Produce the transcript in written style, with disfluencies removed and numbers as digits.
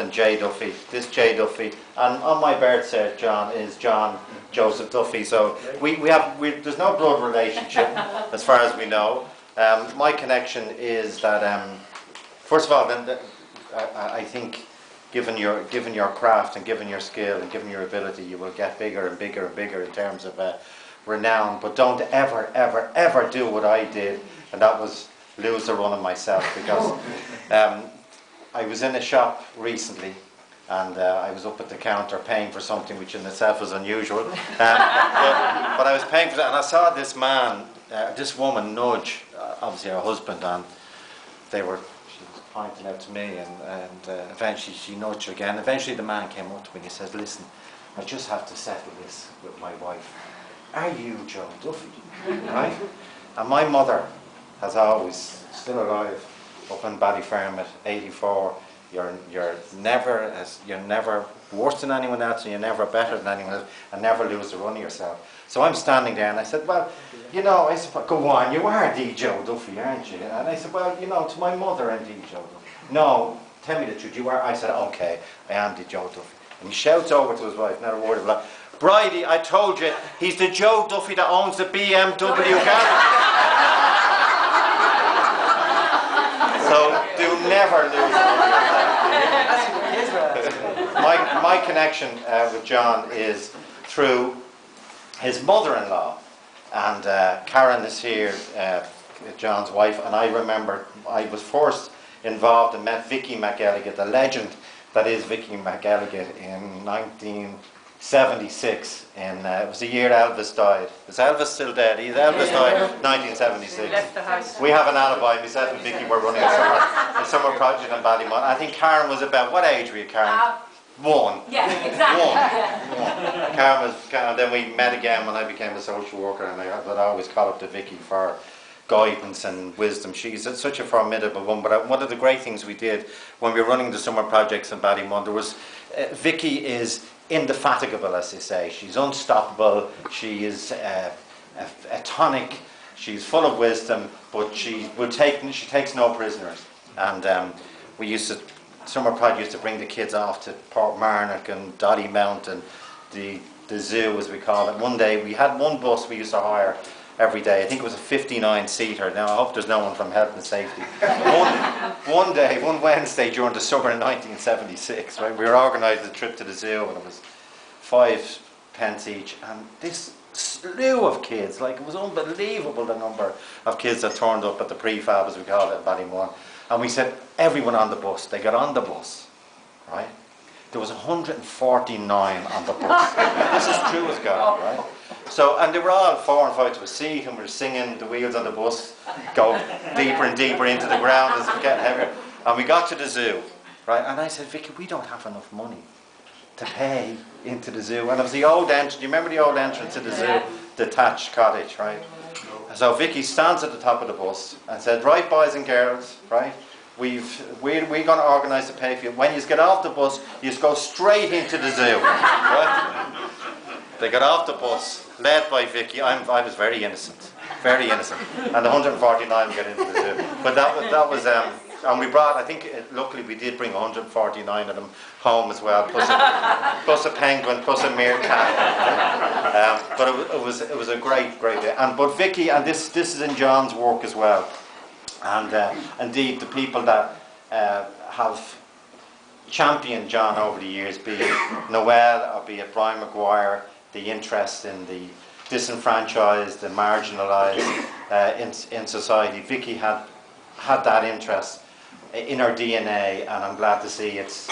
and J Duffy. This J Duffy, and on my birth cert, John is John Joseph Duffy. So there's no blood relationship as far as we know. My connection is that first of all, I think given your craft and given your skill and given your ability, you will get bigger and bigger and bigger in terms of renown. But don't ever do what I did, and that was lose the run of myself, because I was in a shop recently and I was up at the counter paying for something which in itself was unusual, but I was paying for that, and I saw this woman nudge obviously her husband, and she was pointing out to me, and eventually she nudged her again. Eventually the man came up to me and he says, "Listen, I just have to settle this with my wife. Are you Joe Duffy?" Right? And my mother has always, still alive, up in Ballyfermot at 84. You're never worse than anyone else, and you're never better than anyone else, and never lose the run of yourself. So I'm standing there, and I said, "Well, I said, go on, you are the Joe Duffy, aren't you?" And I said, "Well, to my mother, I'm the Joe Duffy." "No, tell me the truth, you are." I said, "Okay, I am the Joe Duffy." And he shouts over to his wife, not a word of that, "Bridie, I told you, he's the Joe Duffy that owns the BMW garage." So do never lose my connection with John is through his mother-in-law, and Karen is here, John's wife, and I remember I was first involved and met Vicky McElligott, the legend that is Vicky McElligott, in 1976. It was the year Elvis died. Is Elvis still dead? Elvis died in 1976. Left the house. We have an alibi. Myself and Vicky were running a summer project in Ballymont. I think Karen was about, what age were you, Karen? One. Yeah, exactly. One. Karen, then we met again when I became a social worker, and I always call up to Vicky for guidance and wisdom. She's such a formidable one. But one of the great things we did when we were running the summer projects in Ballymont, Vicky is indefatigable, as they say. She's unstoppable. She is a tonic. She's full of wisdom, but she takes no prisoners. And we used to, summer project used to bring the kids off to Portmarnock and Dollymount and the zoo, as we call it. One day we had one bus we used to hire every day. I think it was a 59-seater. Now I hope there's no one from health and safety. One Wednesday during the summer in 1976, right, we were organising a trip to the zoo, and it was 5 pence each, and this slew of kids, like, it was unbelievable the number of kids that turned up at the prefab, as we call it, at Ballymont. And we said, everyone on the bus. They got on the bus, right? There was 149 on the bus. This is true as God, right? So, and they were all 4 and 5 to a seat, and we were singing The Wheels on the Bus go deeper and deeper into the ground as we get heavier. And we got to the zoo, right? And I said, "Vicky, we don't have enough money to pay into the zoo." And it was the old entrance. Do you remember the old entrance to the zoo? Detached cottage, right? So Vicky stands at the top of the bus and said, "Right, boys and girls, right? We're going to organise the pay for you. When you get off the bus, you just go straight into the zoo." Right? They got off the bus, led by Vicky. I was very innocent, and the 149 got into the zoo. But that was and we brought. I think luckily we did bring 149 of them home as well, plus a penguin, plus a meerkat. But it was a great day. But Vicky, and this is in John's work as well. And indeed, the people that have championed John over the years, be it Noel or be it Brian Maguire, the interest in the disenfranchised, the marginalised in society. Vicky had that interest in her DNA, and I'm glad to see it's